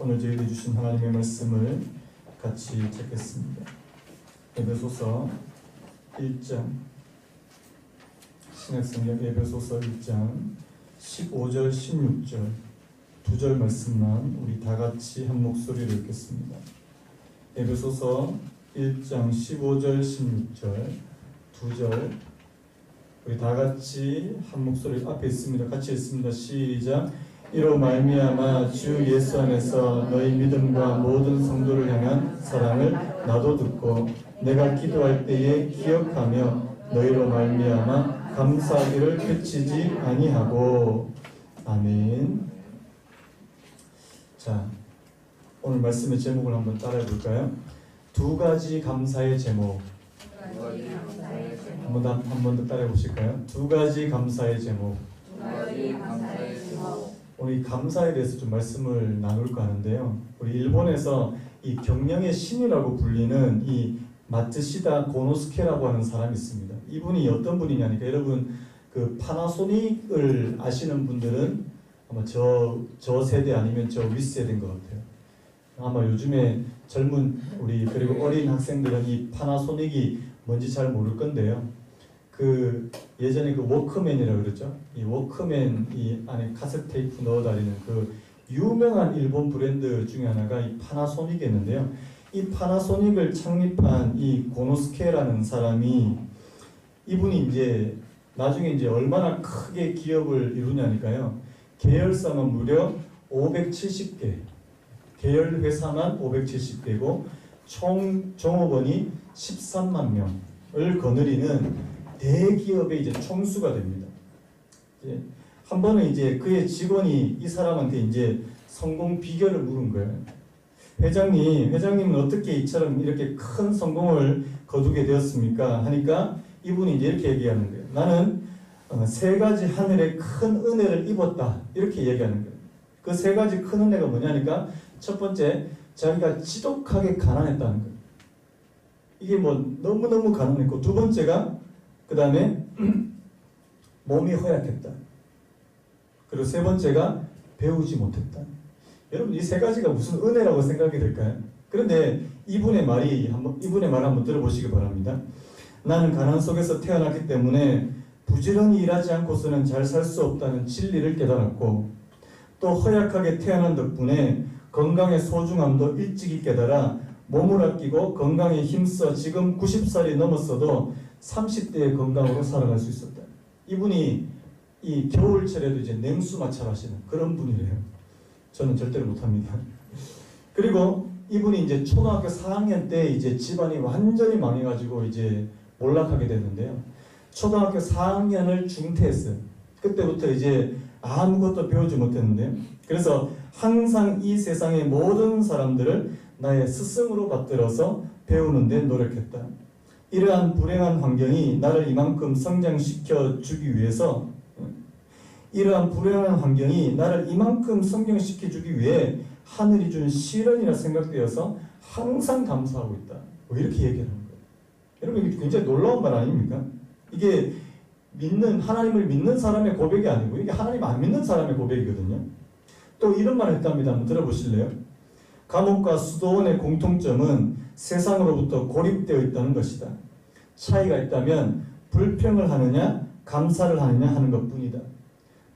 오늘 저희들이 주신 하나님의 말씀을 같이 읽겠습니다. 에베소서 1장, 신약성경 에베소서 1장 15절 16절 두 절 말씀만 우리 다 같이 한 목소리로 읽겠습니다. 에베소서 1장 15절 16절 두 절 우리 다 같이 한 목소리 앞에 있습니다. 같이 읽습니다. 시작. 이로 말미암아 주 예수 안에서 너희 믿음과 모든 성도를 향한 사랑을 나도 듣고 내가 기도할 때에 기억하며 너희로 말미암아 감사하기를 그치지 아니하고. 아멘. 자, 오늘 말씀의 제목을 한번 따라해 볼까요? 두 가지 감사의 제목. 한 번 더 따라해 보실까요? 두 가지 감사의 제목. 오늘 이 감사에 대해서 좀 말씀을 나눌까 하는데요. 우리 일본에서 이 경영의 신이라고 불리는 이 마츠시다 고노스케라고 하는 사람이 있습니다. 이분이 어떤 분이냐니까 여러분 그 파나소닉을 아시는 분들은 아마 저 세대 아니면 저 윗세대인 것 같아요. 아마 요즘에 젊은 우리 그리고 어린 학생들은 이 파나소닉이 뭔지 잘 모를 건데요. 그 예전에 그 워크맨이라고 그랬죠. 이 워크맨 이 안에 카세트 테이프 넣어 다니는 그 유명한 일본 브랜드 중에 하나가 이 파나소닉이었는데요. 이 파나소닉을 창립한 이 고노스케라는 사람이 이분이 이제 나중에 이제 얼마나 크게 기업을 이루냐니까요. 계열사만 무려 570개, 계열 회사만 570개고 총 종업원이 13만 명을 거느리는 대기업의 이제 총수가 됩니다. 이제 한 번은 이제 그의 직원이 이 사람한테 이제 성공 비결을 물은 거예요. 회장님은 어떻게 이처럼 이렇게 큰 성공을 거두게 되었습니까? 하니까 이분이 이제 이렇게 얘기하는 거예요. 나는 세 가지 하늘의 큰 은혜를 입었다. 이렇게 얘기하는 거예요. 그 세 가지 큰 은혜가 뭐냐니까 첫 번째, 자기가 지독하게 가난했다는 거예요. 이게 뭐 너무너무 가난했고, 두 번째가 그 다음에 몸이 허약했다. 그리고 세 번째가 배우지 못했다. 여러분 이 세 가지가 무슨 은혜라고 생각이 될까요? 그런데 이분의 말 한번 들어보시기 바랍니다. 나는 가난 속에서 태어났기 때문에 부지런히 일하지 않고서는 잘 살 수 없다는 진리를 깨달았고, 또 허약하게 태어난 덕분에 건강의 소중함도 일찍이 깨달아 몸을 아끼고 건강에 힘써 지금 90살이 넘었어도 30대의 건강으로 살아갈 수 있었다. 이분이 이 겨울철에도 이제 냉수 마찰하시는 그런 분이래요. 저는 절대로 못합니다. 그리고 이분이 이제 초등학교 4학년 때 이제 집안이 완전히 망해가지고 이제 몰락하게 됐는데요. 초등학교 4학년을 중퇴했어요. 그때부터 이제 아무것도 배우지 못했는데요. 그래서 항상 이 세상의 모든 사람들을 나의 스승으로 받들어서 배우는 데 노력했다. 이러한 불행한 환경이 나를 이만큼 성장시켜 주기 위해서 위해 하늘이 준 시련이라 생각되어서 항상 감사하고 있다. 뭐 이렇게 얘기하는 거예요. 여러분 이게 굉장히 놀라운 말 아닙니까? 이게 하나님을 믿는 사람의 고백이 아니고 이게 하나님 안 믿는 사람의 고백이거든요. 또 이런 말을 했답니다. 한번 들어보실래요? 감옥과 수도원의 공통점은 세상으로부터 고립되어 있다는 것이다. 차이가 있다면 불평을 하느냐 감사를 하느냐 하는 것뿐이다.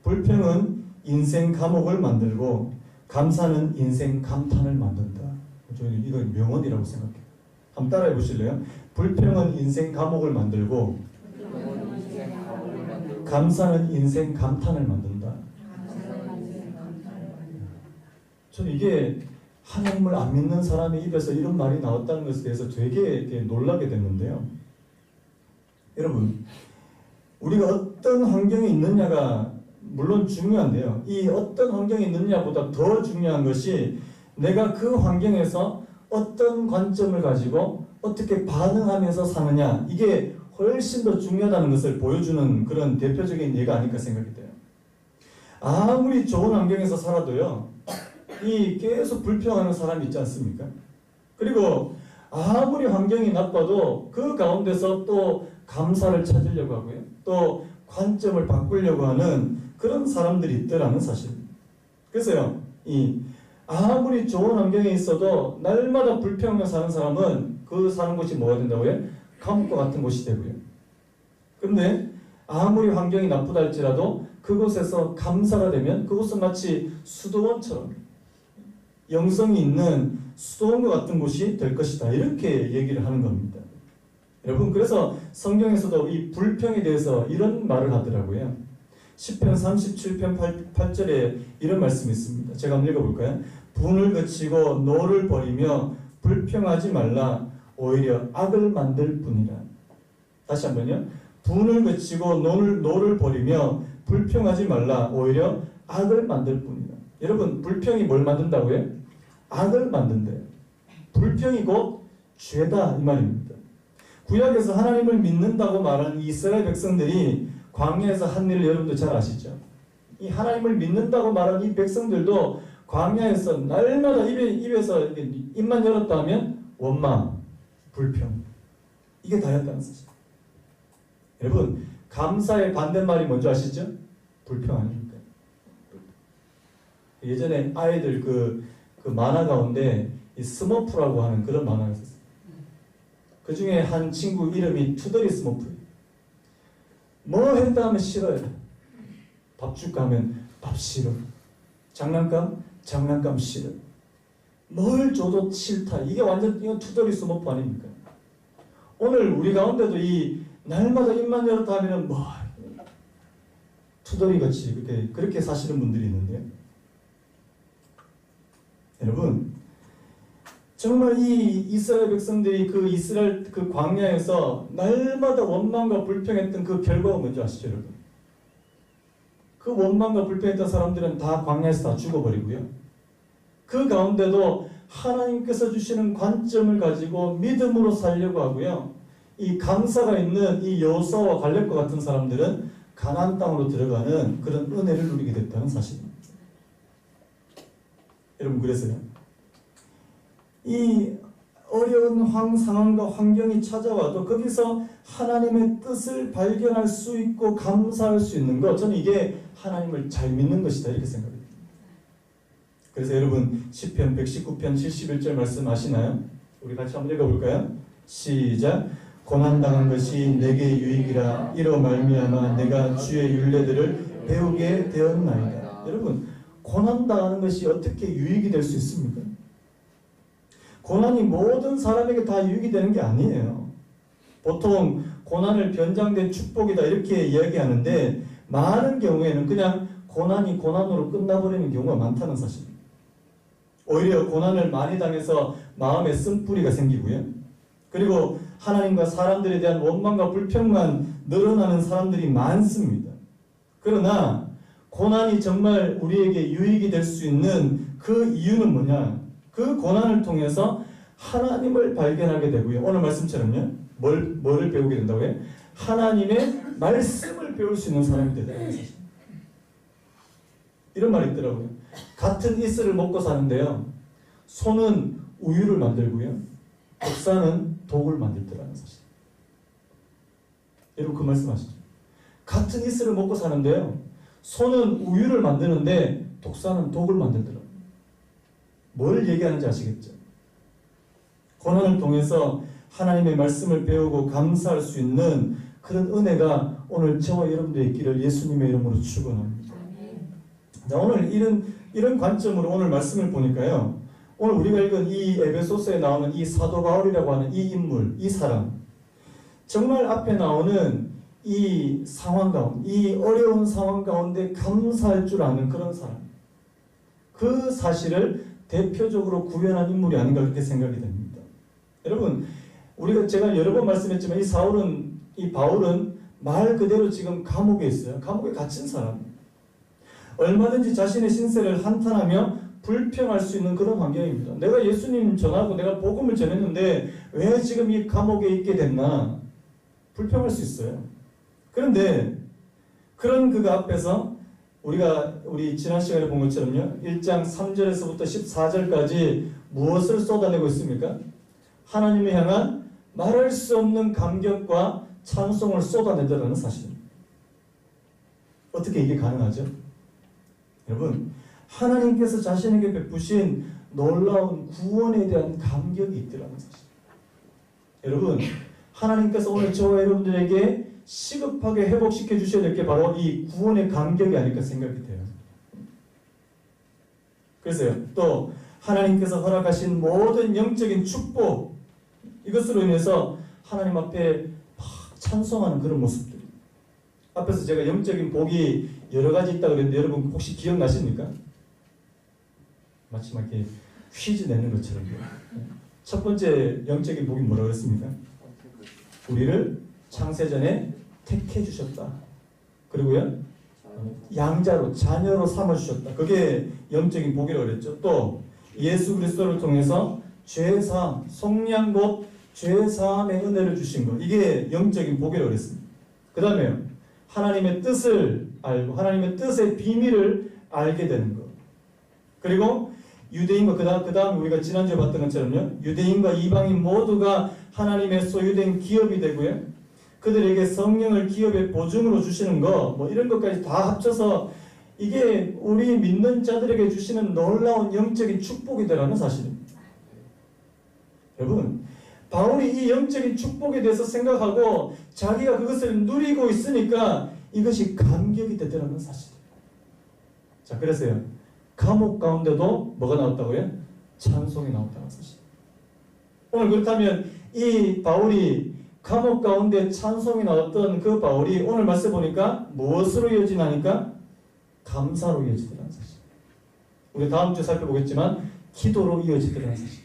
불평은 인생 감옥을 만들고 감사는 인생 감탄을 만든다. 저는 이건 명언이라고 생각해요. 한번 따라해 보실래요? 불평은 인생 감옥을 만들고 감사는 인생 감탄을 만든다. 저는 이게 하나님을 안 믿는 사람의 입에서 이런 말이 나왔다는 것에 대해서 되게 놀라게 됐는데요. 여러분, 우리가 어떤 환경에 있느냐가 물론 중요한데요. 이 어떤 환경에 있느냐보다 더 중요한 것이 내가 그 환경에서 어떤 관점을 가지고 어떻게 반응하면서 사느냐, 이게 훨씬 더 중요하다는 것을 보여주는 그런 대표적인 예가 아닐까 생각이 돼요. 아무리 좋은 환경에서 살아도요, 이 계속 불평하는 사람이 있지 않습니까? 그리고 아무리 환경이 나빠도 그 가운데서 또 감사를 찾으려고 하고요, 또 관점을 바꾸려고 하는 그런 사람들이 있더라는 사실입니다. 그래서요, 아무리 좋은 환경에 있어도 날마다 불평하며 사는 사람은 그 사는 곳이 뭐가 된다고요? 감옥과 같은 곳이 되고요. 그런데 아무리 환경이 나쁘다 할지라도 그곳에서 감사가 되면 그곳은 마치 수도원처럼 영성이 있는 수도원과 같은 곳이 될 것이다. 이렇게 얘기를 하는 겁니다. 여러분, 그래서 성경에서도 이 불평에 대해서 이런 말을 하더라고요. 시편 37편 8절에 이런 말씀이 있습니다. 제가 한번 읽어볼까요? 분을 그치고 노를 버리며 불평하지 말라. 오히려 악을 만들 뿐이라. 다시 한번요. 분을 그치고 노를 버리며 불평하지 말라. 오히려 악을 만들 뿐이라. 여러분, 불평이 뭘 만든다고요? 악을 만든대요. 불평이 곧 죄다 이 말입니다. 구약에서 하나님을 믿는다고 말하는 이스라엘 백성들이 광야에서 한 일을 여러분도 잘 아시죠? 이 하나님을 믿는다고 말하는 이 백성들도 광야에서 날마다 입에서 입만 열었다 하면 원망, 불평, 이게 다였다는 사실. 여러분, 감사의 반대말이 뭔지 아시죠? 불평 아닙니까? 예전에 아이들 그 만화 가운데 이 스머프라고 하는 그런 만화가 있었어요. 그 중에 한 친구 이름이 투덜이 스머프예요. 뭐 했다 하면 싫어요. 밥 줄까 하면 밥 싫어. 장난감 싫어. 뭘 줘도 싫다. 이게 완전 이건 투덜이 스머프 아닙니까? 오늘 우리 가운데도 이 날마다 입만 열었다 하면은 뭐 투덜이 같이 그렇게 사시는 분들이 있는데요. 여러분, 정말 이 이스라엘 백성들이 그 이스라엘 그 광야에서 날마다 원망과 불평했던 그 결과가 뭔지 아시죠, 여러분? 그 원망과 불평했던 사람들은 다 광야에서 다 죽어버리고요. 그 가운데도 하나님께서 주시는 관점을 가지고 믿음으로 살려고 하고요. 이 감사가 있는 이 여호수아와 갈렙과 같은 사람들은 가나안 땅으로 들어가는 그런 은혜를 누리게 됐다는 사실입니다. 여러분, 그래서요. 이 어려운 상황과 환경이 찾아와도 거기서 하나님의 뜻을 발견할 수 있고 감사할 수 있는 것, 저는 이게 하나님을 잘 믿는 것이다 이렇게 생각합니다. 그래서 여러분, 시편 119편 71절 말씀 아시나요? 우리 같이 한번 읽어볼까요? 시작. 고난당한 것이 내게 유익이라. 이로 말미암아 내가 주의 율례들을 배우게 되었나이다. 여러분, 고난당하는 것이 어떻게 유익이 될 수 있습니까? 고난이 모든 사람에게 다 유익이 되는 게 아니에요. 보통 고난을 변장된 축복이다 이렇게 이야기하는데 많은 경우에는 그냥 고난이 고난으로 끝나버리는 경우가 많다는 사실입니다. 오히려 고난을 많이 당해서 마음에 쓴뿌리가 생기고요. 그리고 하나님과 사람들에 대한 원망과 불평만 늘어나는 사람들이 많습니다. 그러나 고난이 정말 우리에게 유익이 될 수 있는 그 이유는 뭐냐? 그 고난을 통해서 하나님을 발견하게 되고요. 오늘 말씀처럼요. 뭐를 배우게 된다고요? 하나님의 말씀을 배울 수 있는 사람이 되더라고요. 이런 말이 있더라고요. 같은 이슬을 먹고 사는데요. 소는 우유를 만들고요. 독사는 독을 만들더라는 사실. 여러분, 그 말씀 아시죠? 같은 이슬을 먹고 사는데요. 소는 우유를 만드는데 독사는 독을 만들더라고요. 뭘 얘기하는지 아시겠죠? 고난을 통해서 하나님의 말씀을 배우고 감사할 수 있는 그런 은혜가 오늘 저와 여러분들의 있기를 예수님의 이름으로 축원합니다. 오늘 이런 관점으로 오늘 말씀을 보니까요. 오늘 우리가 읽은 이 에베소서에 나오는 이 사도 바울이라고 하는 이 인물, 이 사람, 정말 앞에 나오는 이 상황 가운데, 이 어려운 상황 가운데 감사할 줄 아는 그런 사람, 그 사실을 대표적으로 구현한 인물이 아닌가 그렇게 생각이 됩니다. 여러분, 제가 여러 번 말씀했지만 이 바울은 말 그대로 지금 감옥에 있어요. 감옥에 갇힌 사람. 얼마든지 자신의 신세를 한탄하며 불평할 수 있는 그런 환경입니다. 내가 예수님 전하고 내가 복음을 전했는데 왜 지금 이 감옥에 있게 됐나? 불평할 수 있어요. 그런데 그런 그가 앞에서 우리 지난 시간에 본 것처럼요. 1장 3절에서부터 14절까지 무엇을 쏟아내고 있습니까? 하나님을 향한 말할 수 없는 감격과 찬송을 쏟아내더라는 사실입니다. 어떻게 이게 가능하죠? 여러분, 하나님께서 자신에게 베푸신 놀라운 구원에 대한 감격이 있더라는 사실. 여러분, 하나님께서 오늘 저와 여러분들에게 시급하게 회복시켜 주셔야 될 게 바로 이 구원의 감격이 아닐까 생각이 돼요. 그래서요, 또 하나님께서 허락하신 모든 영적인 축복, 이것으로 인해서 하나님 앞에 막 찬송하는 그런 모습들. 앞에서 제가 영적인 복이 여러 가지 있다고 그랬는데 여러분 혹시 기억나십니까? 마치 막 이렇게 퀴즈 내는 것처럼요. 첫 번째 영적인 복이 뭐라고 그랬습니까? 우리를 창세전에 택해 주셨다. 그리고요, 양자로 자녀로 삼아 주셨다. 그게 영적인 복이라고 그랬죠. 또 예수 그리스도를 통해서 죄사함, 속량 곧 죄사함의 은혜를 주신 것. 이게 영적인 복이라고 그랬습니다. 그 다음에요, 하나님의 뜻을 알고 하나님의 뜻의 비밀을 알게 되는 것. 그리고 유대인과 그 다음 우리가 지난주에 봤던 것처럼요, 유대인과 이방인 모두가 하나님의 소유된 기업이 되고요, 그들에게 성령을 기업의 보증으로 주시는 거, 뭐 이런 것까지 다 합쳐서 이게 우리 믿는 자들에게 주시는 놀라운 영적인 축복이다라는 사실입니다. 여러분, 바울이 이 영적인 축복에 대해서 생각하고 자기가 그것을 누리고 있으니까 이것이 감격이 되더라는 사실이에요. 자, 그래서요, 감옥 가운데도 뭐가 나왔다고요? 찬송이 나왔다는 사실. 오늘 그렇다면 이 바울이 감옥 가운데 찬송이 나왔던 그 바울이 오늘 말씀 보니까 무엇으로 이어지나니까 감사로 이어지더라는 사실. 우리 다음 주에 살펴보겠지만 기도로 이어지더라는 사실.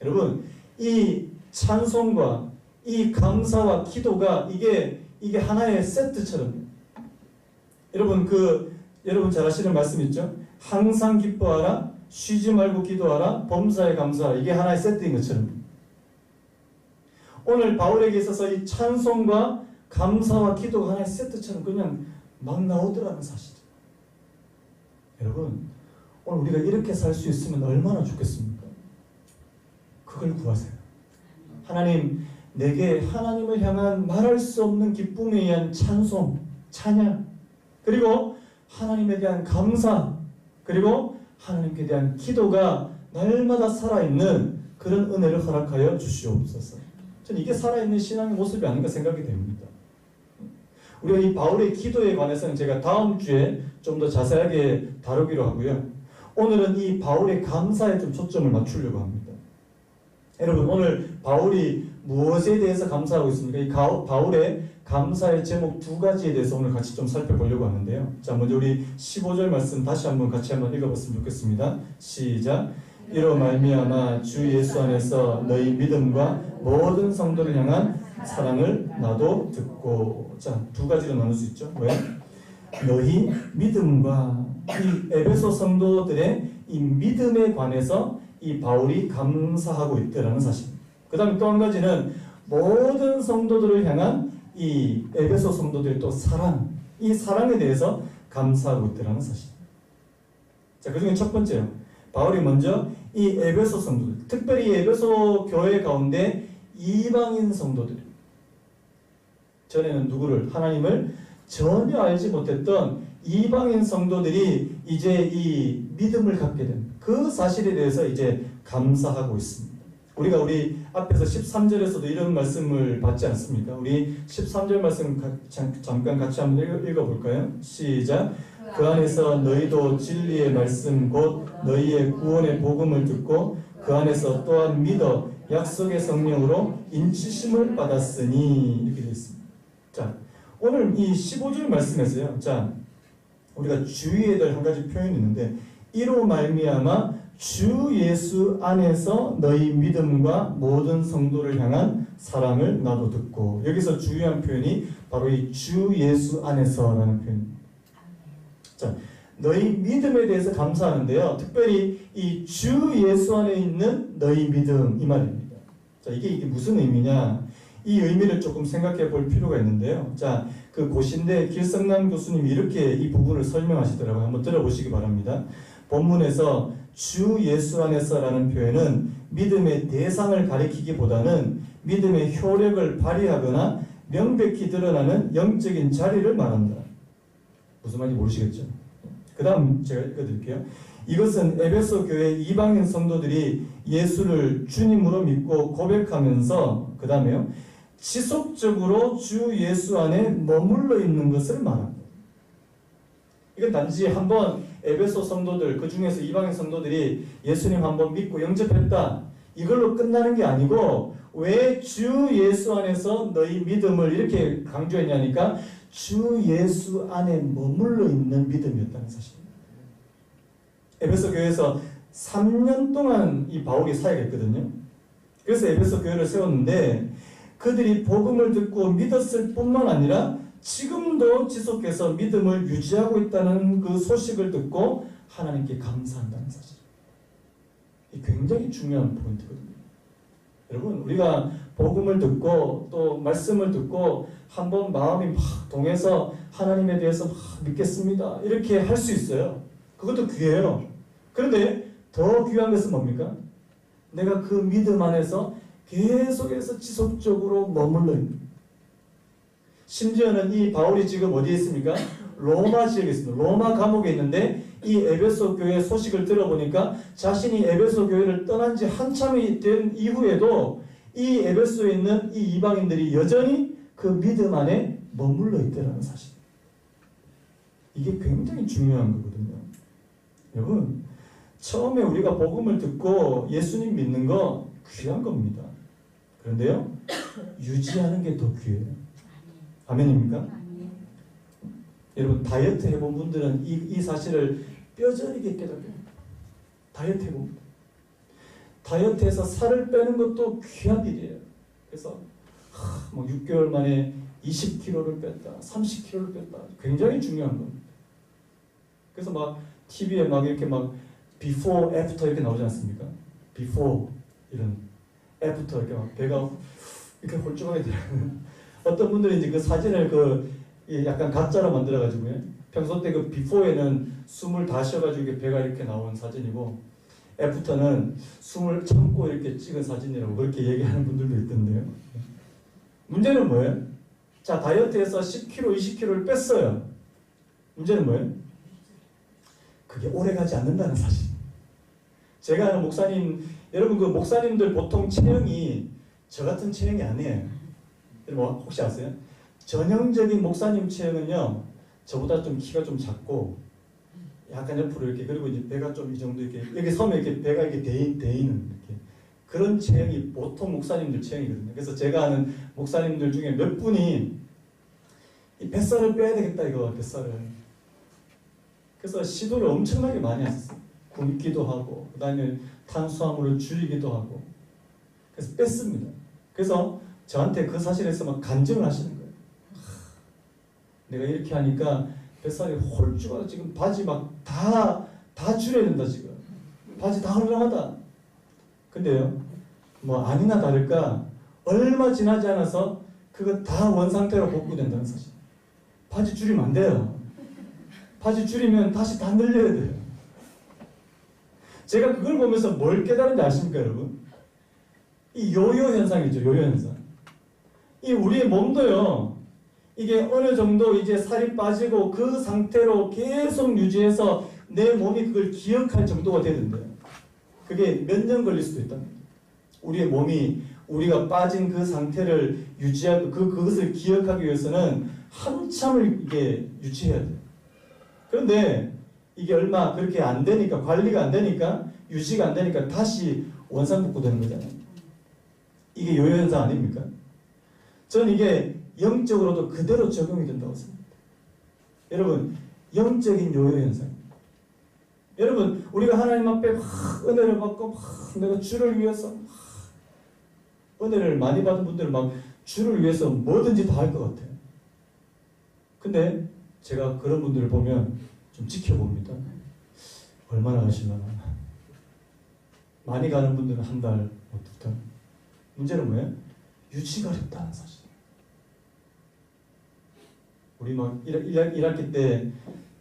여러분, 이 찬송과 이 감사와 기도가 이게 하나의 세트처럼. 여러분 잘 아시는 말씀 있죠? 항상 기뻐하라, 쉬지 말고 기도하라, 범사에 감사하라. 이게 하나의 세트인 것처럼. 오늘 바울에게 있어서 이 찬송과 감사와 기도가 하나의 세트처럼 그냥 막 나오더라는 사실이에요. 여러분, 오늘 우리가 이렇게 살 수 있으면 얼마나 좋겠습니까? 그걸 구하세요. 하나님, 내게 하나님을 향한 말할 수 없는 기쁨에 의한 찬송, 찬양, 그리고 하나님에 대한 감사, 그리고 하나님께 대한 기도가 날마다 살아있는 그런 은혜를 허락하여 주시옵소서. 저는 이게 살아있는 신앙의 모습이 아닌가 생각이 됩니다. 우리가 이 바울의 기도에 관해서는 제가 다음 주에 좀 더 자세하게 다루기로 하고요. 오늘은 이 바울의 감사에 좀 초점을 맞추려고 합니다. 여러분, 오늘 바울이 무엇에 대해서 감사하고 있습니까? 이 바울의 감사의 제목 두 가지에 대해서 오늘 같이 좀 살펴보려고 하는데요. 자, 먼저 우리 15절 말씀 다시 같이 한번 읽어봤으면 좋겠습니다. 시작. 이로 말미암아 주 예수 안에서 너희 믿음과 모든 성도를 향한 사랑을 나도 듣고. 자, 두 가지로 나눌 수 있죠. 왜? 너희 믿음과 이 에베소 성도들의 이 믿음에 관해서 이 바울이 감사하고 있다라는 사실. 그 다음에 또 한 가지는 모든 성도들을 향한 이 에베소 성도들의 또 사랑, 이 사랑에 대해서 감사하고 있다라는 사실. 자, 그 중에 첫 번째요. 바울이 먼저 이 에베소 성도들, 특별히 이 에베소 교회 가운데 이방인 성도들, 전에는 누구를? 하나님을 전혀 알지 못했던 이방인 성도들이 이제 이 믿음을 갖게 된 그 사실에 대해서 이제 감사하고 있습니다. 우리 앞에서 13절에서도 이런 말씀을 받지 않습니까? 우리 13절 말씀 잠깐 같이 한번 읽어볼까요? 시작. 그 안에서 너희도 진리의 말씀 곧 너희의 구원의 복음을 듣고 그 안에서 또한 믿어 약속의 성령으로 인치심을 받았으니, 이렇게 되어 있습니다. 자, 오늘 이 15절 말씀에서요. 자, 우리가 주의해야 될 한 가지 표현이 있는데, 이로 말미암아 주 예수 안에서 너희 믿음과 모든 성도를 향한 사랑을 나도 듣고. 여기서 주의한 표현이 바로 이 주 예수 안에서라는 표현입니다. 자, 너희 믿음에 대해서 감사하는데요. 특별히 이 주 예수 안에 있는 너희 믿음, 이 말입니다. 자, 이게 무슨 의미냐? 이 의미를 조금 생각해 볼 필요가 있는데요. 자, 그 고신대 길성남 교수님이 이렇게 이 부분을 설명하시더라고요. 한번 들어보시기 바랍니다. 본문에서 주 예수 안에서라는 표현은 믿음의 대상을 가리키기보다는 믿음의 효력을 발휘하거나 명백히 드러나는 영적인 자리를 말한다. 무슨 말인지 모르시겠죠? 그 다음 제가 읽어드릴게요. 이것은 에베소 교회 이방인 성도들이 예수를 주님으로 믿고 고백하면서 그 다음에요. 지속적으로 주 예수 안에 머물러 있는 것을 말합니다. 이건 단지 한번 에베소 성도들, 그 중에서 이방인 성도들이 예수님 한번 믿고 영접했다, 이걸로 끝나는 게 아니고, 왜 주 예수 안에서 너희 믿음을 이렇게 강조했냐니까 주 예수 안에 머물러 있는 믿음이었다는 사실입니다. 에베소 교회에서 3년 동안 이 바울이 사역했거든요. 그래서 에베소 교회를 세웠는데 그들이 복음을 듣고 믿었을 뿐만 아니라 지금도 지속해서 믿음을 유지하고 있다는 그 소식을 듣고 하나님께 감사한다는 사실. 이 굉장히 중요한 포인트거든요. 여러분, 우리가 복음을 듣고 또 말씀을 듣고 한번 마음이 막 동해서 하나님에 대해서 막 믿겠습니다, 이렇게 할 수 있어요. 그것도 귀해요. 그런데 더 귀한 것은 뭡니까? 내가 그 믿음 안에서 계속해서 지속적으로 머물러 있는. 심지어는 이 바울이 지금 어디에 있습니까? 로마 지역에 있습니다. 로마 감옥에 있는데 이 에베소 교회 소식을 들어보니까 자신이 에베소 교회를 떠난 지 한참이 된 이후에도 이 에베소에 있는 이 이방인들이 여전히 그 믿음 안에 머물러 있다는 사실. 이게 굉장히 중요한 거거든요. 여러분, 처음에 우리가 복음을 듣고 예수님 믿는 거 귀한 겁니다. 그런데요, 유지하는 게 더 귀해요. 아멘입니까? 여러분, 다이어트 해본 분들은 이 사실을 뼈저리게 깨닫게 됩니다. 다이어트 해본 분들. 다이어트해서 살을 빼는 것도 귀한 일이에요. 그래서 뭐 6개월 만에 20kg를 뺐다, 30kg를 뺐다. 굉장히 중요한 겁니다. 그래서 막 TV에 막 이렇게 막 before, after 이렇게 나오지 않습니까? before 이런, after 이렇게 막 배가 이렇게 홀쭉하게 들어가는. 어떤 분들이 이제 그 사진을 그 약간 가짜로 만들어가지고요. 평소 때 그 before에는 숨을 다 쉬어가지고 배가 이렇게 나온 사진이고, 애프터는 숨을 참고 이렇게 찍은 사진이라고 그렇게 얘기하는 분들도 있던데요. 문제는 뭐예요? 자, 다이어트해서 10kg, 20kg를 뺐어요. 문제는 뭐예요? 그게 오래가지 않는다는 사실. 제가 아는 목사님, 여러분 그 목사님들 보통 체형이 저 같은 체형이 아니에요. 여러분 혹시 아세요? 전형적인 목사님 체형은요, 저보다 좀 키가 좀 작고 약간 옆으로 이렇게, 그리고 이제 배가 좀 이 정도 이렇게 서면 이렇게 배가 이렇게 대이는 이렇게, 그런 체형이 보통 목사님들 체형이거든요. 그래서 제가 아는 목사님들 중에 몇 분이 이 뱃살을 빼야 되겠다, 이거 뱃살을. 그래서 시도를 엄청나게 많이 했었어요. 굶기도 하고, 그 다음에 탄수화물을 줄이기도 하고, 그래서 뺐습니다. 그래서 저한테 그 사실에서 막 간증을 하시는 거예요. 내가 이렇게 하니까 뱃살이 홀쭉하다. 지금 바지 막 다 줄여야 된다. 지금 바지 다 헐렁하다. 근데요, 뭐 아니나 다를까 얼마 지나지 않아서 그거 다 원상태로 복구된다는 사실. 바지 줄이면 안 돼요. 바지 줄이면 다시 다 늘려야 돼요. 제가 그걸 보면서 뭘 깨달은지 아십니까, 여러분? 이 요요 현상이죠. 요요 현상. 이 우리의 몸도요, 이게 어느 정도 이제 살이 빠지고 그 상태로 계속 유지해서 내 몸이 그걸 기억할 정도가 되는데요. 그게 몇 년 걸릴 수도 있답니다. 우리의 몸이 우리가 빠진 그 상태를 유지하고 그것을 기억하기 위해서는 한참을 이게 유지해야 돼요. 그런데 이게 얼마 그렇게 안 되니까, 관리가 안 되니까, 유지가 안 되니까 다시 원상복구되는 거잖아요. 이게 요요 현상 아닙니까? 저는 이게 영적으로도 그대로 적용이 된다고 생각합니다. 여러분, 영적인 요요 현상입니다. 여러분, 우리가 하나님 앞에 막 은혜를 받고 막 내가 주를 위해서 막 은혜를 많이 받은 분들은 막 주를 위해서 뭐든지 다 할 것 같아요. 근데 제가 그런 분들을 보면 좀 지켜봅니다. 얼마나 가시려나. 많이 가는 분들은 한 달, 뭐 두 달. 문제는 뭐예요? 유지가 어렵다는 사실. 우리 막 1학기 때,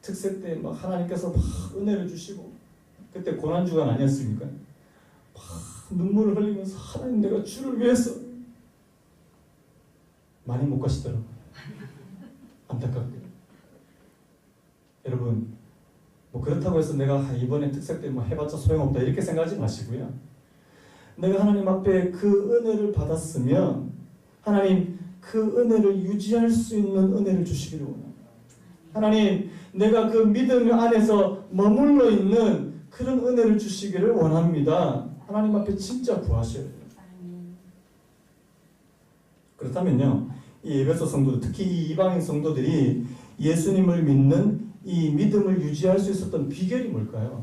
특세 때 막 하나님께서 막 은혜를 주시고, 그때 고난주간 아니었습니까? 막 눈물을 흘리면서 하나님 내가 주를 위해서. 많이 못 가시더라고요. 안타깝게. 여러분, 뭐 그렇다고 해서 내가 이번에 특색 때 뭐 해봤자 소용없다 이렇게 생각하지 마시고요. 내가 하나님 앞에 그 은혜를 받았으면 하나님 그 은혜를 유지할 수 있는 은혜를 주시기를 원합니다. 하나님, 내가 그 믿음 안에서 머물러 있는 그런 은혜를 주시기를 원합니다. 하나님 앞에 진짜 구하셔야 돼요. 그렇다면요, 이 에베소 성도들, 특히 이 이방인 성도들이 예수님을 믿는 이 믿음을 유지할 수 있었던 비결이 뭘까요?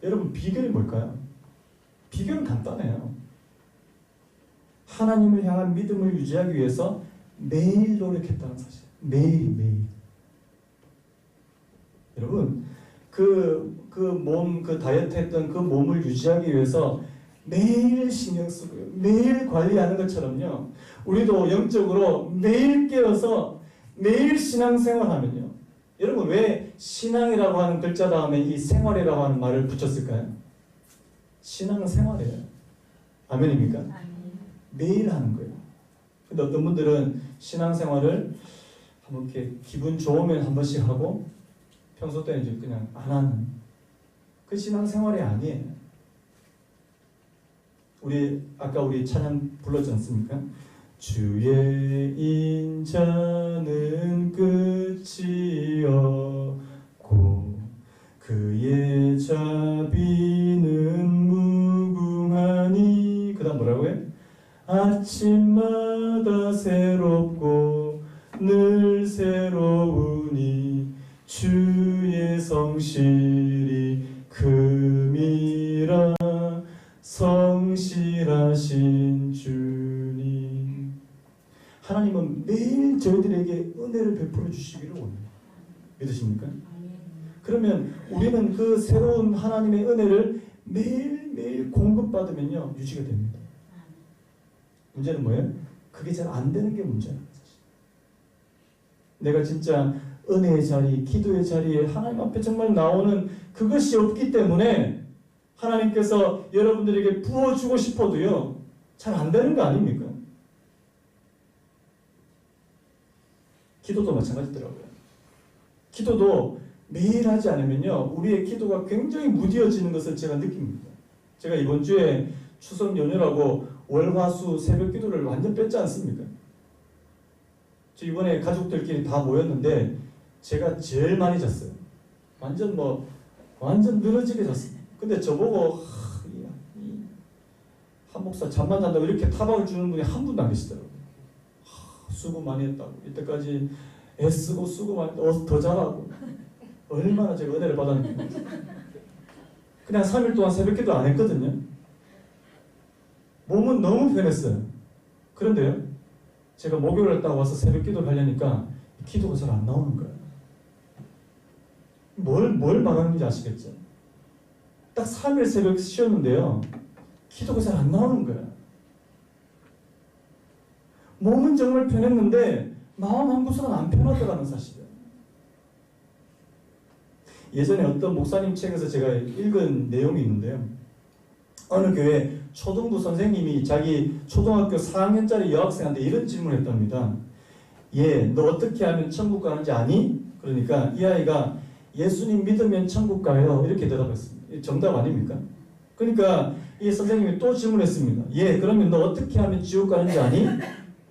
여러분, 비결이 뭘까요? 비결은 간단해요. 하나님을 향한 믿음을 유지하기 위해서 매일 노력했다는 사실. 매일. 여러분, 그 다이어트 했던 그 몸을 유지하기 위해서 매일 신경 쓰고요. 매일 관리하는 것처럼요. 우리도 영적으로 매일 깨어서 매일 신앙생활 하면요. 여러분, 왜 신앙이라고 하는 글자 다음에 이 생활이라고 하는 말을 붙였을까요? 신앙은 생활이에요. 아멘입니까? 매일 하는 거예요. 근데 어떤 분들은 신앙생활을 한번 이렇게 기분 좋으면 한 번씩 하고 평소 때는 이제 그냥 안 하는 그 신앙생활이 아니에요. 아까 우리 찬양 불렀지 않습니까? 주의 인자는 끝이 없고 그의 자비는 무궁하니 그 다음 뭐라고요? 아침마다 새롭고 늘 새로우니 주의 성실이 금이라 성실하신 주님. 하나님은 매일 저희들에게 은혜를 베풀어 주시기를 원해요. 믿으십니까? 그러면 우리는 그 새로운 하나님의 은혜를 매일매일 공급받으면요 유지가 됩니다. 문제는 뭐예요? 그게 잘 안 되는 게 문제예요. 내가 진짜 은혜의 자리, 기도의 자리에 하나님 앞에 정말 나오는 그것이 없기 때문에 하나님께서 여러분들에게 부어주고 싶어도요 잘 안 되는 거 아닙니까? 기도도 마찬가지더라고요. 기도도 매일 하지 않으면요 우리의 기도가 굉장히 무뎌지는 것을 제가 느낍니다. 제가 이번 주에 추석 연휴라고 월화수 새벽 기도를 완전 뺐지 않습니까? 저 이번에 가족들끼리 다 모였는데 제가 제일 많이 잤어요. 완전 늘어지게 잤어요. 근데 저보고 한 목사 잠만 잔다고 이렇게 타박을 주는 분이 한 분도 안 계시더라고요. 수고 많이 했다고. 이때까지 애쓰고 수고 많이 했다고. 더 잘하고. 얼마나 제가 은혜를 받았는지. 그냥 3일 동안 새벽기도 안 했거든요. 몸은 너무 편했어요. 그런데요. 제가 목요일에 딱 와서 새벽기도를 하려니까 기도가 잘 안 나오는 거예요. 뭘 말하는지 아시겠죠? 딱 3일 새벽 쉬었는데요. 기도가 잘 안 나오는 거예요. 몸은 정말 편했는데 마음 한구석은 안 편하더라는 사실이에요. 예전에 어떤 목사님 책에서 제가 읽은 내용이 있는데요. 어느 교회 초등부 선생님이 자기 초등학교 4학년짜리 여학생한테 이런 질문을 했답니다. 너 어떻게 하면 천국 가는지 아니? 그러니까 이 아이가 예수님 믿으면 천국 가요. 이렇게 대답했습니다. 정답 아닙니까? 그러니까 이 선생님이 또 질문했습니다. 그러면 너 어떻게 하면 지옥 가는지 아니?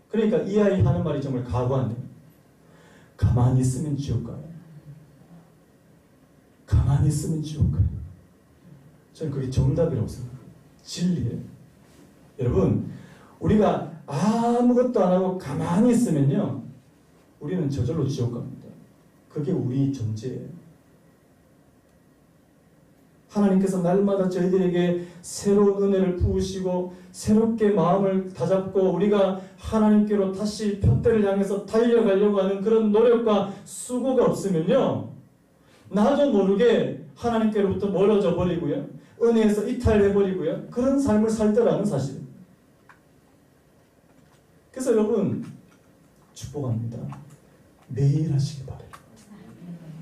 그러니까 이 아이 하는 말이 정말 가관해요. 가만히 있으면 지옥 가요. 가만히 있으면 지옥 가요. 저는 그게 정답이라고 생각해요. 진리예요. 여러분, 우리가 아무것도 안 하고 가만히 있으면요, 우리는 저절로 지옥 갑니다. 그게 우리 존재예요. 하나님께서 날마다 저희들에게 새로운 은혜를 부으시고 새롭게 마음을 다잡고 우리가 하나님께로 다시 표대를 향해서 달려가려고 하는 그런 노력과 수고가 없으면요, 나도 모르게 하나님께로부터 멀어져 버리고요, 은혜에서 이탈해버리고요, 그런 삶을 살더라는 사실입니다. 그래서 여러분 축복합니다. 매일 하시기 바래요.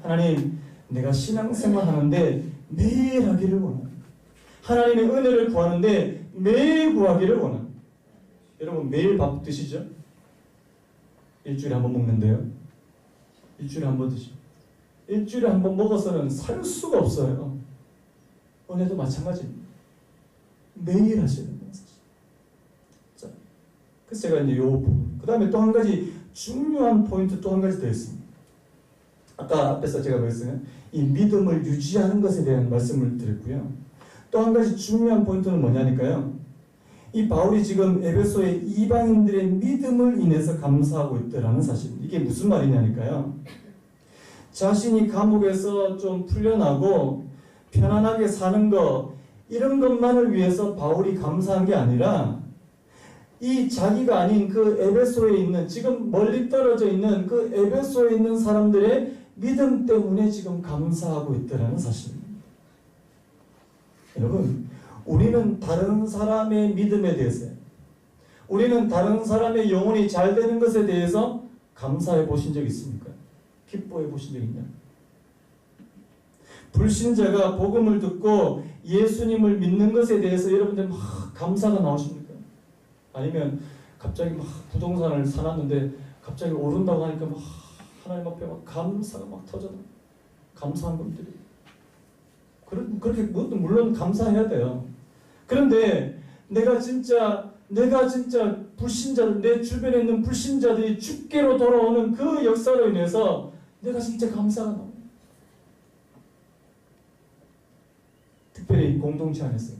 하나님, 내가 신앙생활 하는데 매일 하기를 원합니다. 하나님의 은혜를 구하는데 매일 구하기를 원합니다. 여러분 매일 밥 드시죠? 일주일에 한 번 먹는데요. 일주일에 한 번 드시죠. 일주일에 한 번 먹어서는 살 수가 없어요. 은혜도 마찬가지입니다. 매일 하셔야 됩니다. 자, 그래서 제가 이제 요 부분. 그 다음에 또 한 가지 중요한 포인트 또 한 가지 더 있습니다. 아까 앞에서 제가 그랬어요. 이 믿음을 유지하는 것에 대한 말씀을 드렸고요. 또 한 가지 중요한 포인트는 뭐냐니까요. 이 바울이 지금 에베소의 이방인들의 믿음을 인해서 감사하고 있다라는 사실입니다. 이게 무슨 말이냐니까요. 자신이 감옥에서 좀 풀려나고 편안하게 사는 것, 이런 것만을 위해서 바울이 감사한 게 아니라 이 자기가 아닌 그 에베소에 있는, 지금 멀리 떨어져 있는 그 에베소에 있는 사람들의 믿음 때문에 지금 감사하고 있다는 사실입니다. 여러분, 우리는 다른 사람의 믿음에 대해서, 우리는 다른 사람의 영혼이 잘 되는 것에 대해서 감사해 보신 적 있습니까? 기뻐해 보신 적 있냐? 불신자가 복음을 듣고 예수님을 믿는 것에 대해서 여러분들 막 감사가 나오십니까? 아니면 갑자기 막 부동산을 사놨는데 갑자기 오른다고 하니까 막 하나님 앞에 막 감사가 막 터져나. 감사한 분들이. 그렇게 물론 감사해야 돼요. 그런데 내가 진짜 불신자들, 내 주변에 있는 불신자들이 주께로 돌아오는 그 역사로 인해서 내가 진짜 감사가 나와요. 특별히 공동체 안에서.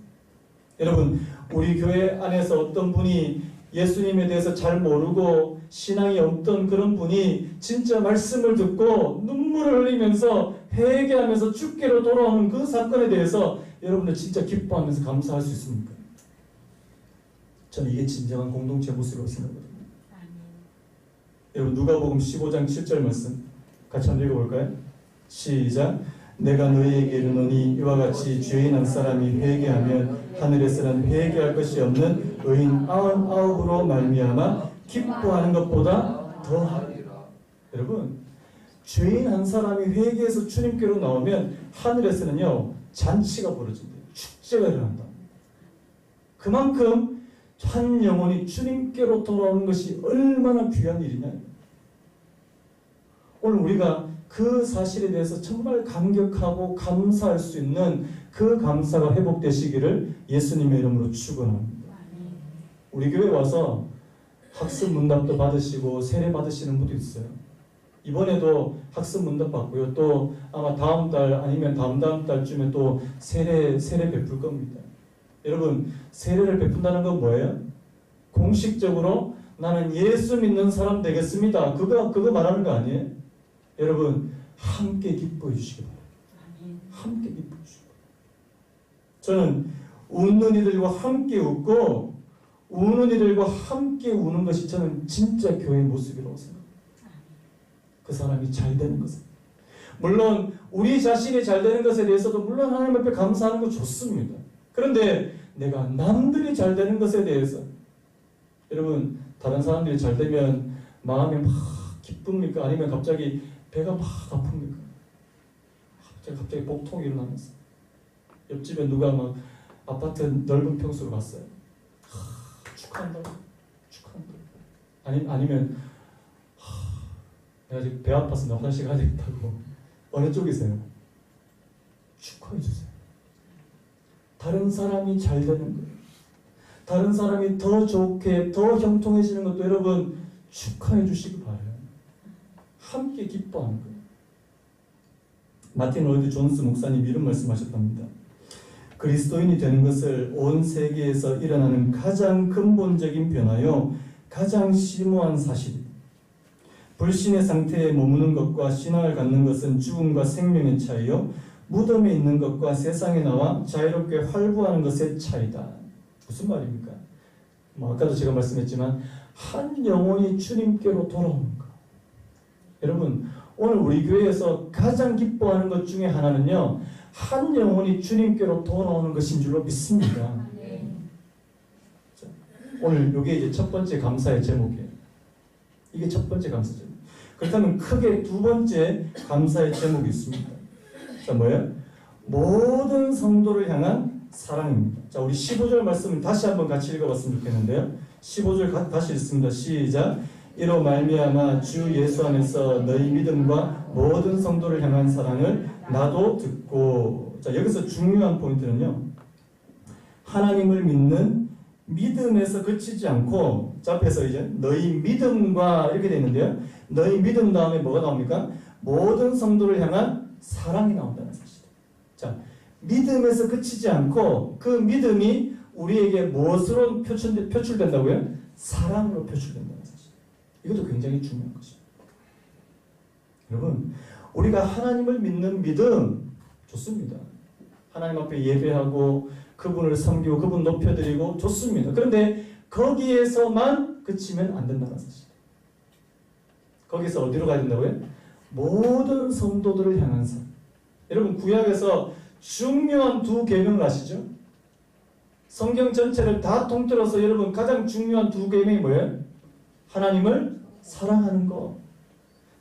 여러분, 우리 교회 안에서 어떤 분이 예수님에 대해서 잘 모르고 신앙이 없던 그런 분이 진짜 말씀을 듣고 눈물을 흘리면서 회개하면서 주께로 돌아오는 그 사건에 대해서 여러분들 진짜 기뻐하면서 감사할 수 있습니까? 저는 이게 진정한 공동체 모습이라고 생각합니다. 여러분, 누가복음 15장 7절 말씀 같이 한번 읽어볼까요? 시작. 내가 너희에게 이르노니 이와 같이 죄인 한 사람이 회개하면 하늘에서는 회개할 것이 없는 의인 99으로 말미암아 기뻐하는 것보다 더하리라. 여러분, 죄인 한 사람이 회개해서 주님께로 나오면 하늘에서는요 잔치가 벌어진대요. 축제가 일어난다. 그만큼 한 영혼이 주님께로 돌아오는 것이 얼마나 귀한 일이냐. 오늘 우리가 그 사실에 대해서 정말 감격하고 감사할 수 있는 그 감사가 회복되시기를 예수님의 이름으로 축원합니다. 우리 교회 와서 학습 문답도 받으시고 세례 받으시는 분도 있어요. 이번에도 학습 문답 받고요. 또 아마 다음 달 아니면 다음 달쯤에 또 세례 베풀 겁니다. 여러분, 세례를 베푼다는 건 뭐예요? 공식적으로 나는 예수 믿는 사람 되겠습니다. 그거 말하는 거 아니에요? 여러분, 함께 기뻐해 주시기 바랍니다. 함께 기뻐해 주시기 바랍니다. 저는 웃는 이들과 함께 웃고 우는 이들과 함께 우는 것이 저는 진짜 교회의 모습이라고 생각합니다. 그 사람이 잘 되는 것은, 물론 우리 자신이 잘 되는 것에 대해서도 물론 하나님 앞에 감사하는 거 좋습니다. 그런데 내가 남들이 잘 되는 것에 대해서, 여러분, 다른 사람들이 잘 되면 마음이 막 기쁩니까? 아니면 갑자기 배가 막 아픕니까? 갑자기 복통이 일어나면서 옆집에 누가 막 아파트 넓은 평수로 갔어요. 축하한다. 아니면 내가 지금 배 아파서 나 화장실 가야 되겠다고. 어느 쪽이세요? 축하해 주세요. 다른 사람이 잘 되는 거예요. 다른 사람이 더 좋게, 더 형통해지는 것도 여러분 축하해 주시기 바라요. 함께 기뻐하는 거예요. 마틴 로이드 존스 목사님 이런 말씀하셨답니다. 그리스도인이 되는 것을 온 세계에서 일어나는 가장 근본적인 변화요, 가장 심오한 사실입니다. 불신의 상태에 머무는 것과 신앙을 갖는 것은 죽음과 생명의 차이요, 무덤에 있는 것과 세상에 나와 자유롭게 활보하는 것의 차이다. 무슨 말입니까? 아까도 제가 말씀했지만 한 영혼이 주님께로 돌아오는 것. 여러분, 오늘 우리 교회에서 가장 기뻐하는 것 중에 하나는요, 한 영혼이 주님께로 돌아오는 것인 줄로 믿습니다. 자, 오늘 이게 이제 첫 번째 감사의 제목이에요. 이게 첫 번째 감사 제목. 그렇다면 크게 두 번째 감사의 제목이 있습니다. 자, 뭐예요? 모든 성도를 향한 사랑입니다. 자, 우리 15절 말씀을 다시 한번 같이 읽어봤으면 좋겠는데요. 15절 다시 읽습니다. 시작. 이로 말미암아 주 예수 안에서 너희 믿음과 모든 성도를 향한 사랑을 나도 듣고. 자, 여기서 중요한 포인트는요, 하나님을 믿는 믿음에서 그치지 않고, 자, 앞에서 이제 너희 믿음과 이렇게 되어 있는데요, 너희 믿음 다음에 뭐가 나옵니까? 모든 성도를 향한 사랑이 나온다는 사실. 자, 믿음에서 그치지 않고 그 믿음이 우리에게 무엇으로 표출된다고요? 사랑으로 표출된다는 사실. 이것도 굉장히 중요한 것입니다. 여러분, 우리가 하나님을 믿는 믿음 좋습니다. 하나님 앞에 예배하고 그분을 섬기고 그분 높여드리고 좋습니다. 그런데 거기에서만 그치면 안 된다는 사실. 거기서 어디로 가야 된다고요? 모든 성도들을 향한 사랑. 여러분, 구약에서 중요한 두 계명을 아시죠? 성경 전체를 다 통틀어서 여러분 가장 중요한 두 계명이 뭐예요? 하나님을 사랑하는 것.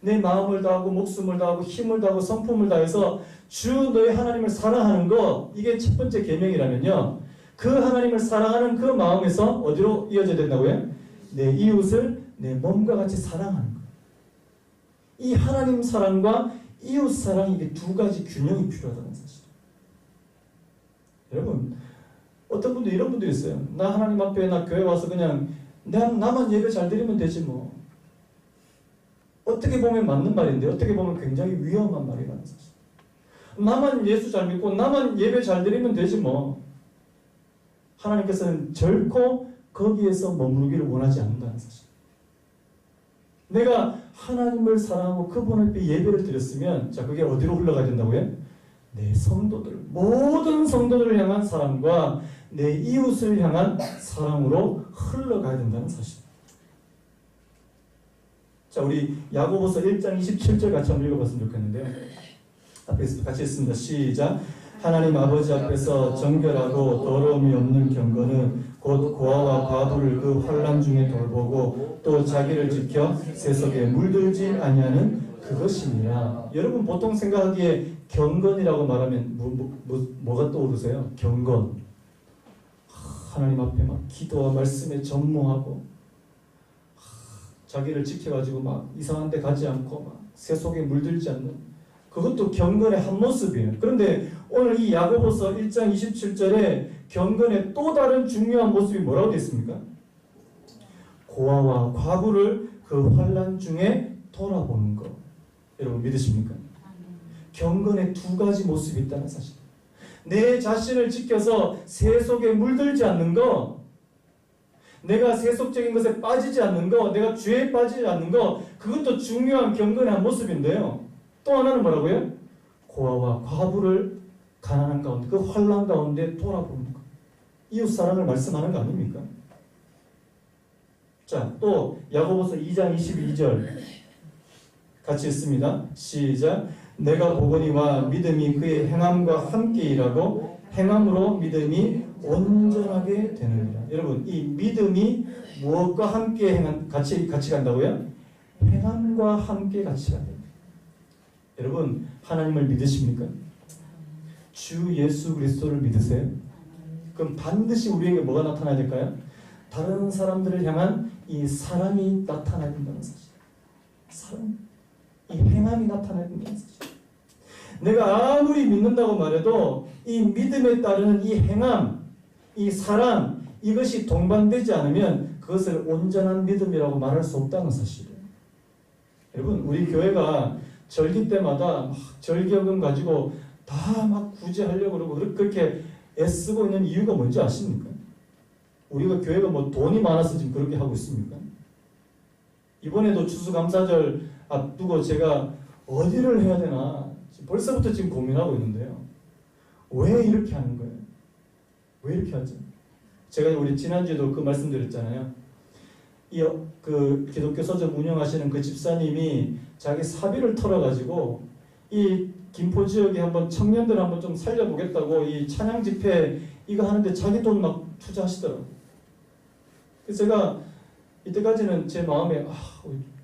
내 마음을 다하고 목숨을 다하고 힘을 다하고 성품을 다해서 주 너의 하나님을 사랑하는 것. 이게 첫 번째 계명이라면요, 그 하나님을 사랑하는 그 마음에서 어디로 이어져야 된다고요? 내 이웃을 내 몸과 같이 사랑하는 것. 이 하나님 사랑과 이웃 사랑, 이게 두 가지 균형이 필요하다는 사실. 여러분, 어떤 분들 이런 분들이 있어요. 나 하나님 앞에, 나 교회 와서 그냥 나만 예배 잘 드리면 되지 뭐. 어떻게 보면 맞는 말인데 어떻게 보면 굉장히 위험한 말이라는 사실. 나만 예수 잘 믿고 나만 예배 잘 드리면 되지 뭐. 하나님께서는 결코 거기에서 머무르기를 원하지 않는다는 사실. 내가 하나님을 사랑하고 그분 앞에 예배를 드렸으면, 자, 그게 어디로 흘러가야 된다고요? 내 성도들, 모든 성도들을 향한 사랑과 내 이웃을 향한 사랑으로 흘러가야 된다는 사실. 자, 우리 야고보서 1장 27절 같이 한번 읽어봤으면 좋겠는데요. 앞에서 같이 읽습니다. 시작. 하나님 아버지 앞에서 정결하고 더러움이 없는 경건은 곧 고아와 과부를 그 환난 중에 돌보고 또 자기를 지켜 세속에 물들지 아니하는 그것이니라. 여러분, 보통 생각하기에 경건이라고 말하면 뭐가 떠오르세요? 경건. 하나님 앞에 막 기도와 말씀에 전무하고 자기를 지켜가지고 막 이상한 데 가지 않고 막 세속에 물들지 않는, 그것도 경건의 한 모습이에요. 그런데 오늘 이 야고보서 1장 27절에 경건의 또 다른 중요한 모습이 뭐라고 되어 있습니까? 고아와 과부를 그 환난 중에 돌아보는 것. 여러분 믿으십니까? 경건의 두 가지 모습이 있다는 사실. 내 자신을 지켜서 세속에 물들지 않는 것, 내가 세속적인 것에 빠지지 않는 것, 내가 죄에 빠지지 않는 것, 그것도 중요한 경건의 한 모습인데요. 또 하나는 뭐라고요? 고아와 과부를 가난한 가운데, 그 환난 가운데 돌아보는 것. 이웃 사랑을 말씀하는 거 아닙니까? 자, 또 야고보서 2장 22절 같이 읽습니다. 시작. 내가 보거니와 믿음이 그의 행함과 함께 일하고 행함으로 믿음이 온전하게 되느니라. 여러분, 이 믿음이 무엇과 함께 같이 간다고요? 행함과 함께 같이 간다. 여러분, 하나님을 믿으십니까? 주 예수 그리스도를 믿으세요? 그럼 반드시 우리에게 뭐가 나타나야 될까요? 다른 사람들을 향한 이 사랑이 나타나야 된다는 사실. 사랑, 이 행함이 나타나야 된다는 사실. 내가 아무리 믿는다고 말해도 이 믿음에 따르는 이 행함, 이 사랑, 이것이 동반되지 않으면 그것을 온전한 믿음이라고 말할 수 없다는 사실이에요. 여러분, 우리 교회가 절기 때마다 막 절기요금 가지고 다 막 구제하려고 그러고 그렇게 애쓰고 있는 이유가 뭔지 아십니까? 우리가 교회가 뭐 돈이 많아서 지금 그렇게 하고 있습니까? 이번에도 추수감사절 앞두고 제가 어디를 해야 되나 벌써부터 지금 고민하고 있는데요. 왜 이렇게 하는 거예요? 왜 이렇게 하죠? 제가 우리 지난주에도 그 말씀드렸잖아요. 그 기독교 서점 운영하시는 그 집사님이 자기 사비를 털어가지고 이 김포 지역에 한번 청년들 한번 좀 살려보겠다고 이 찬양 집회 이거 하는데 자기 돈 막 투자하시더라고요. 그래서 제가 이때까지는 제 마음에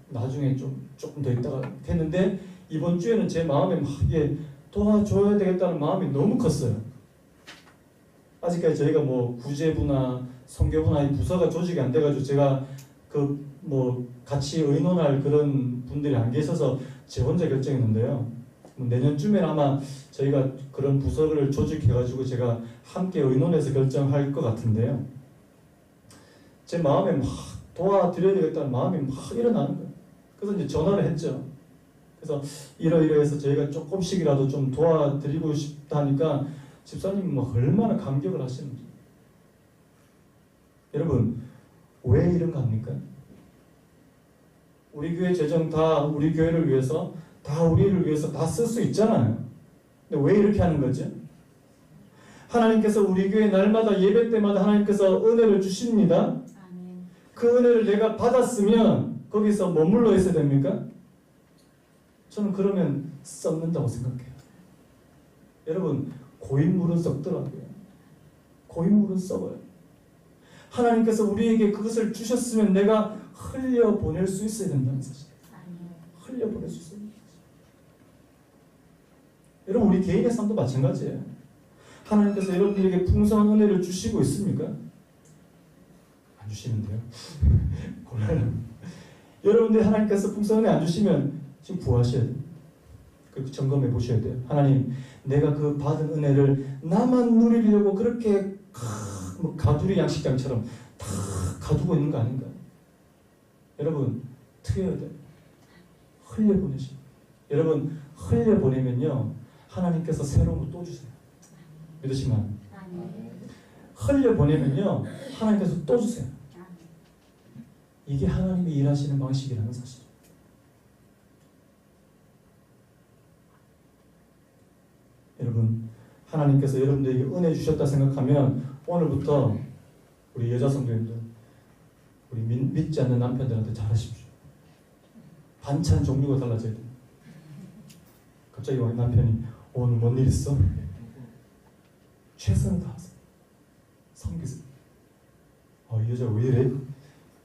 나중에 조금 더 있다가 했는데 이번 주에는 제 마음에 막 이게 도와줘야 되겠다는 마음이 너무 컸어요. 아직까지 저희가 뭐 구제부나 선교부나 이 부서가 조직이 안 돼가지고 제가 그 뭐 같이 의논할 그런 분들이 안 계셔서 제 혼자 결정했는데요. 내년쯤에 아마 저희가 그런 부서를 조직해가지고 제가 함께 의논해서 결정할 것 같은데요. 제 마음에 막 도와드려야 되겠다는 마음이 막 일어나는 거예요. 그래서 이제 전화를 했죠. 그래서 이러이러해서 저희가 조금씩이라도 좀 도와드리고 싶다니까 집사님이 막 얼마나 감격을 하시는지. 여러분, 왜 이런 거 합니까? 우리 교회 재정 다 우리 교회를 위해서, 다 우리를 위해서 다 쓸 수 있잖아요. 근데 왜 이렇게 하는 거지? 하나님께서 우리 교회 날마다 예배 때마다 하나님께서 은혜를 주십니다. 그 은혜를 내가 받았으면 거기서 머물러 있어야 됩니까? 저는 그러면 썩는다고 생각해요. 여러분, 고인물은 썩더라고요. 고인물은 썩어요. 하나님께서 우리에게 그것을 주셨으면 내가 흘려보낼 수 있어야 된다는 사실. 흘려보낼 수 있어야 된다는 사실. 여러분, 우리 개인의 삶도 마찬가지예요. 하나님께서 여러분들에게 풍성한 은혜를 주시고 있습니까? 안 주시는데요. 곤란해요. 여러분들이 하나님께서 풍성한 은혜 안 주시면 지금 구하셔야 돼요. 그 점검해 보셔야 돼요. 하나님, 내가 그 받은 은혜를 나만 누리려고 그렇게 뭐 가두리 양식장처럼 다 가두고 있는 거 아닌가? 여러분, 트여야 돼요. 흘려보내셔. 여러분, 흘려보내면요, 하나님께서 새로운 거 또 주세요. 믿으시면 흘려보내면요, 하나님께서 또 주세요. 이게 하나님이 일하시는 방식이라는 사실. 여러분, 하나님께서 여러분들에게 은혜 주셨다 생각하면 오늘부터 우리 여자 성도님들, 우리 믿지 않는 남편들한테 잘하십시오. 반찬 종류가 달라져야 돼요. 갑자기 남편이 오늘 뭔 일 있어? 최선을 다하세요. 섬기세요. 이 여자가 왜 이래?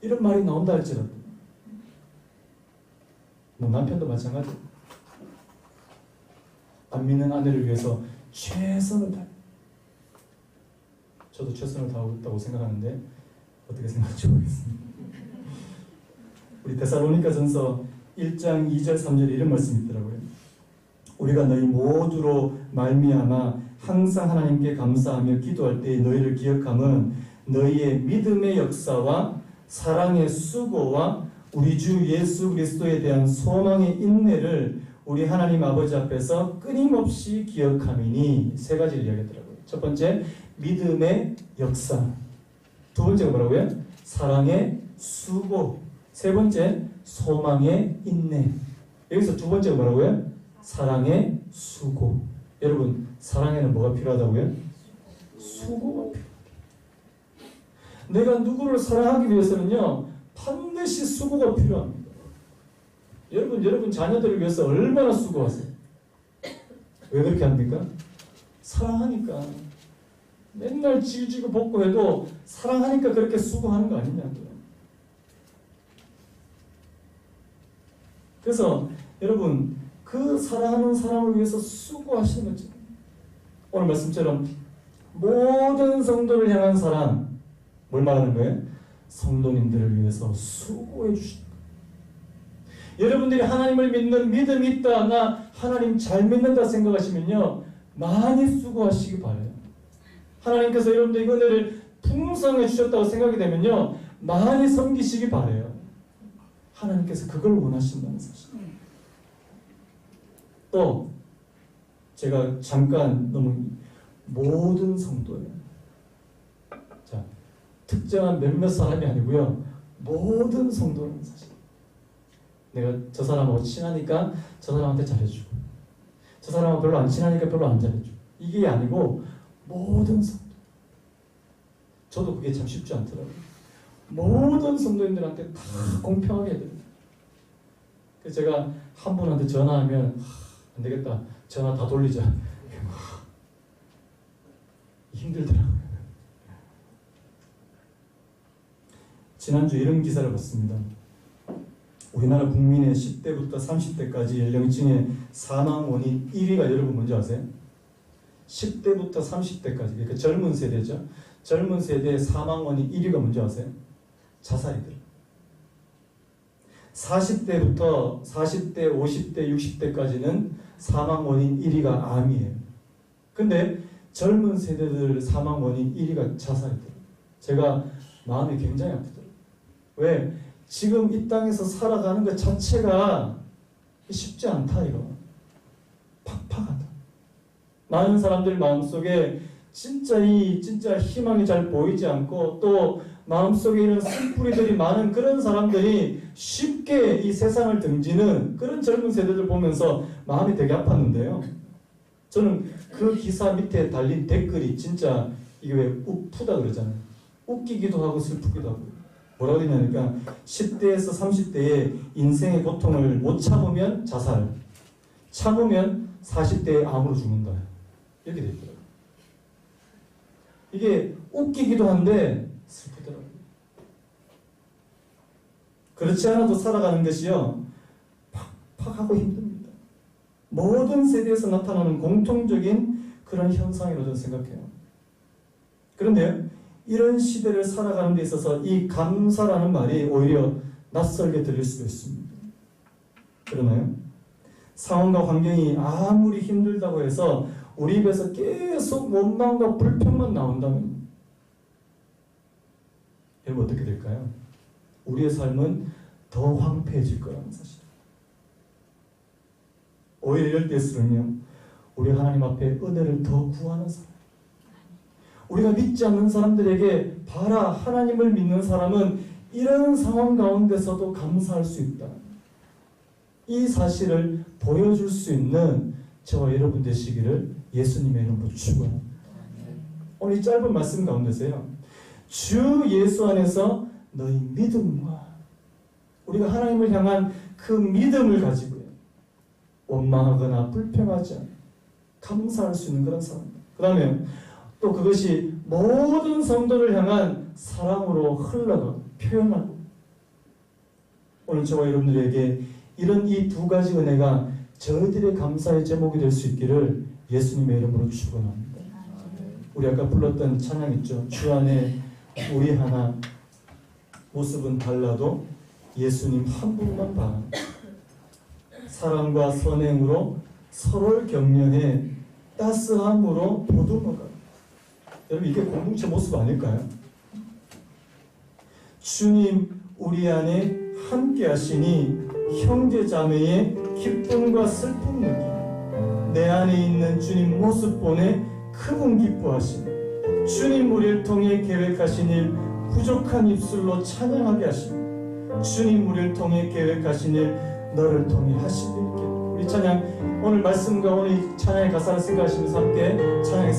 이런 말이 나온다 할지라도 뭐 남편도 마찬가지예요. 안 믿는 아내를 위해서 최선을 다해요. 저도 최선을 다하고 있다고 생각하는데 어떻게 생각할지 모르겠습니다. 우리 데살로니가전서 1장 2절 3절에 이런 말씀이 있더라고요. 우리가 너희 모두로 말미암아 항상 하나님께 감사하며 기도할 때 너희를 기억함은 너희의 믿음의 역사와 사랑의 수고와 우리 주 예수 그리스도에 대한 소망의 인내를 우리 하나님 아버지 앞에서 끊임없이 기억함이니. 세 가지를 이야기하더라고요. 첫 번째, 믿음의 역사. 두 번째가 뭐라고요? 사랑의 수고. 세 번째, 소망의 인내. 여기서 두 번째가 뭐라고요? 사랑의 수고. 여러분, 사랑에는 뭐가 필요하다고요? 수고가 필요해요. 내가 누구를 사랑하기 위해서는요, 반드시 수고가 필요합니다. 여러분 자녀들을 위해서 얼마나 수고하세요? 왜 그렇게 합니까? 사랑하니까. 맨날 지지고 볶고 해도 사랑하니까 그렇게 수고하는 거 아니냐고요. 그래서 여러분, 그 사랑하는 사람을 위해서 수고하시는 거죠. 오늘 말씀처럼 모든 성도를 향한 사랑, 뭘 말하는 거예요? 성도님들을 위해서 수고해 주시는 거예요. 여러분들이 하나님을 믿는 믿음이 있다, 나 하나님 잘 믿는다 생각하시면요, 많이 수고하시기 바라요. 하나님께서 여러분들에게 은혜를 풍성해 주셨다고 생각이 되면요, 많이 섬기시기 바라요. 하나님께서 그걸 원하신다는 사실. 또 제가 잠깐 너무 모든 성도예요. 자, 특정한 몇몇 사람이 아니고요, 모든 성도라는 사실. 내가 저 사람하고 친하니까 저 사람한테 잘해주고, 저 사람하고 별로 안 친하니까 별로 안 잘해주고, 이게 아니고 모든 성도. 저도 그게 참 쉽지 않더라고요. 모든 성도님들한테 다 공평하게 해야 됩니다. 그래서 제가 한 분한테 전화하면 안 되겠다, 전화 다 돌리자. 힘들더라고요. 지난주 이런 기사를 봤습니다. 우리나라 국민의 10대부터 30대까지 연령층의 사망 원인 1위가 여러분 뭔지 아세요? 10대부터 30대까지, 그러니까 젊은 세대죠. 젊은 세대의 사망 원인 1위가 뭔지 아세요? 자살이더라고요. 40대부터 40대, 50대, 60대까지는 사망 원인 1위가 암이에요. 근데 젊은 세대들 사망 원인 1위가 자살이더라고요. 제가 마음이 굉장히 아프더라고요. 왜? 지금 이 땅에서 살아가는 것 자체가 쉽지 않다, 이거. 팍팍하다. 많은 사람들 마음속에 진짜 희망이 잘 보이지 않고, 또 마음속에 있는 쓴뿌리들이 많은 그런 사람들이 쉽게 이 세상을 등지는 그런 젊은 세대들 보면서 마음이 되게 아팠는데요. 저는 그 기사 밑에 달린 댓글이 진짜 이게 왜 우프다 그러잖아요. 웃기기도 하고 슬프기도 하고. 뭐라고 했냐니까 10대에서 30대의 인생의 고통을 못 참으면 자살, 참으면 40대에 암으로 죽는다. 이렇게 돼 있더라고요. 이게 웃기기도 한데 슬프더라고요. 그렇지 않아도 살아가는 것이요, 팍팍하고 힘듭니다. 모든 세대에서 나타나는 공통적인 그런 현상이라고 저는 생각해요. 그런데 이런 시대를 살아가는 데 있어서 이 감사라는 말이 오히려 낯설게 들릴 수도 있습니다. 그러나요? 상황과 환경이 아무리 힘들다고 해서 우리 입에서 계속 원망과 불평만 나온다면 여러분 어떻게 될까요? 우리의 삶은 더 황폐해질 거라는 사실. 오히려 이럴 때일수록요, 우리 하나님 앞에 은혜를 더 구하는 사람, 우리가 믿지 않는 사람들에게 봐라, 하나님을 믿는 사람은 이런 상황 가운데서도 감사할 수 있다, 이 사실을 보여줄 수 있는 저와 여러분 되시기를 예수님의 이름으로 축원합니다. 오늘 이 짧은 말씀 가운데서요, 주 예수 안에서 너희 믿음과 우리가 하나님을 향한 그 믿음을 가지고요, 원망하거나 불평하지 않고 감사할 수 있는 그런 사람. 그 다음에 또 그것이 모든 성도를 향한 사랑으로 흘러가고 표현하고, 오늘 저와 여러분들에게 이런 이 두 가지 은혜가 저희들의 감사의 제목이 될 수 있기를 예수님의 이름으로 축원합니다. 우리 아까 불렀던 찬양 있죠. 주 안에 우리 하나, 모습은 달라도 예수님 한 분만 바랍니다. 사랑과 선행으로 서로를 격려해 따스함으로 보듬어가. 여러분 이게 공동체 모습 아닐까요? 주님 우리 안에 함께 하시니 형제 자매의 기쁨과 슬픔 느끼, 내 안에 있는 주님 모습 보내 크분 기뻐하시니, 주님 우리를 통해 계획하신 일 부족한 입술로 찬양하게 하시니, 주님 우리를 통해 계획하신 일 너를 통해 하실 일께. 우리 찬양, 오늘 말씀과 오늘 찬양의 가사를 생각하시면서 함께 찬양했습니다.